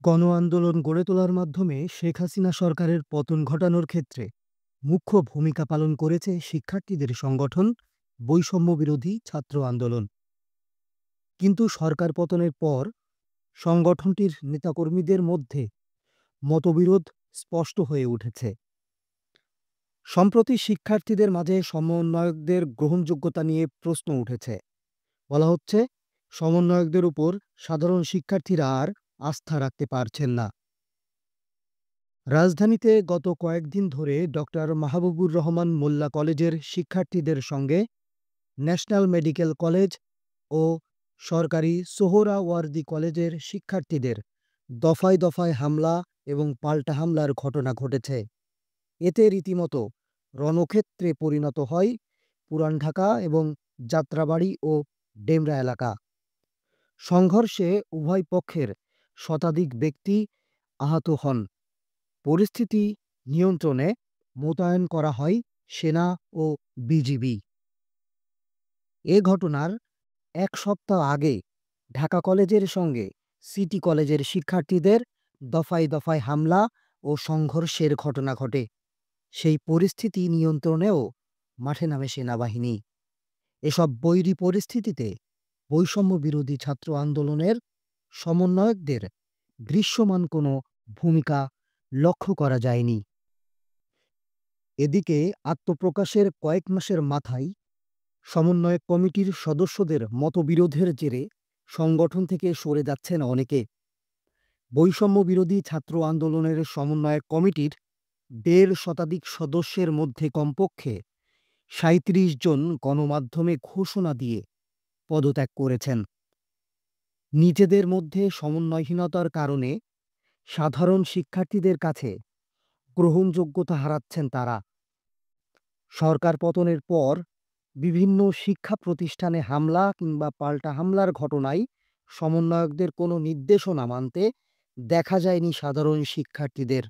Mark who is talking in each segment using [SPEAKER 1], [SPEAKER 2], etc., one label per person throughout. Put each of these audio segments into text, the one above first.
[SPEAKER 1] গণ আন্দোলন গড়ে তোলার মাধ্যমে শেখ হাসিনা সরকারের পতন ঘটানোর ক্ষেত্রে মুখ্য ভূমিকা পালন করেছে শিক্ষার্থীদের সংগঠন বৈষম্য বিরোধী ছাত্র আন্দোলন। কিন্তু সরকার পতনের পর সংগঠনটির নেতাকর্মীদের মধ্যে মতবিরোধ স্পষ্ট হয়ে উঠেছে। সম্প্রতি শিক্ষার্থীদের মাঝে সমন্বয়কদের গ্রহণযোগ্যতা নিয়ে প্রশ্ন উঠেছে। বলা হচ্ছে, সমন্বয়কদের উপর সাধারণ শিক্ষার্থীরা আর আস্থা রাখতে পারছেন না। রাজধানীতে গত কয়েকদিন ধরে ডক্টর মাহবুবুর রহমান মোল্লা কলেজের শিক্ষার্থীদের সঙ্গে ন্যাশনাল মেডিকেল কলেজ ও সরকারি সোহরাওয়ার্দী কলেজের শিক্ষার্থীদের দফায় দফায় হামলা এবং পাল্টা হামলার ঘটনা ঘটেছে। এতে রীতিমতো রণক্ষেত্রে পরিণত হয় পুরান ঢাকা এবং যাত্রাবাড়ি ও ডেমরা এলাকা। সংঘর্ষে উভয় পক্ষের শতাধিক ব্যক্তি আহত হন। পরিস্থিতি নিয়ন্ত্রণে মোতায়েন করা হয় সেনা ও বিজিবি। এ ঘটনার এক সপ্তাহ আগে ঢাকা কলেজের সঙ্গে সিটি কলেজের শিক্ষার্থীদের দফায় দফায় হামলা ও সংঘর্ষের ঘটনা ঘটে। সেই পরিস্থিতি নিয়ন্ত্রণেও মাঠে নামে সেনাবাহিনী। এসব বৈরী পরিস্থিতিতে বৈষম্য বিরোধী ছাত্র আন্দোলনের সমন্বয়কদের দৃশ্যমান কোনো ভূমিকা লক্ষ্য করা যায়নি। এদিকে আত্মপ্রকাশের কয়েক মাসের মাথায় সমন্বয়ক কমিটির সদস্যদের মতবিরোধের জেরে সংগঠন থেকে সরে যাচ্ছেন অনেকে। বৈষম্য বিরোধী ছাত্র আন্দোলনের সমন্বয়ক কমিটির ১.৫ শতাধিক সদস্যের মধ্যে কমপক্ষে ৩৭ জন গণমাধ্যমে ঘোষণা দিয়ে পদত্যাগ করেছেন। নিজেদের মধ্যে সমন্বয়হীনতার কারণে সাধারণ শিক্ষার্থীদের কাছে গ্রহণযোগ্যতা হারাচ্ছেন তারা। সরকার পতনের পর বিভিন্ন শিক্ষা প্রতিষ্ঠানে হামলা কিংবা পাল্টা হামলার ঘটনায় সমন্বয়কদের কোনো নির্দেশনা মানতে দেখা যায়নি সাধারণ শিক্ষার্থীদের।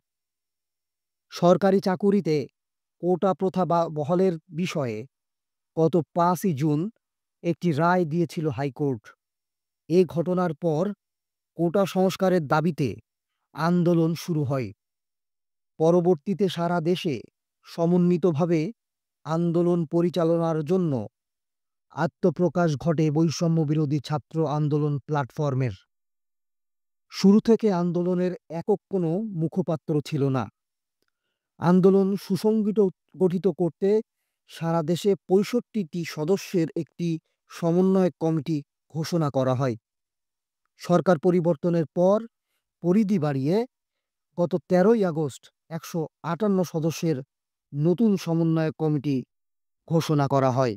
[SPEAKER 1] সরকারি চাকুরিতে কোটা প্রথা বা বহালের বিষয়ে গত ৫ই জুন একটি রায় দিয়েছিল হাইকোর্ট। এ ঘটনার পর কোটা সংস্কারের দাবিতে আন্দোলন শুরু হয়। পরবর্তীতে সারা দেশে সমন্বিতভাবে আন্দোলন পরিচালনার জন্য আত্মপ্রকাশ ঘটে বৈষম্য বিরোধী ছাত্র আন্দোলন প্ল্যাটফর্মের। শুরু থেকে আন্দোলনের একক কোনো মুখপাত্র ছিল না। আন্দোলন গঠিত করতে সারা দেশে ৬৫টি সদস্যের একটি সমন্বয়ক কমিটি ঘোষণা করা হয়। সরকার পরিবর্তনের পর পরিধি বাড়িয়ে গত ১৩ই আগস্ট ১৫৮ সদস্যের নতুন সমন্বয়ক কমিটি ঘোষণা করা হয়।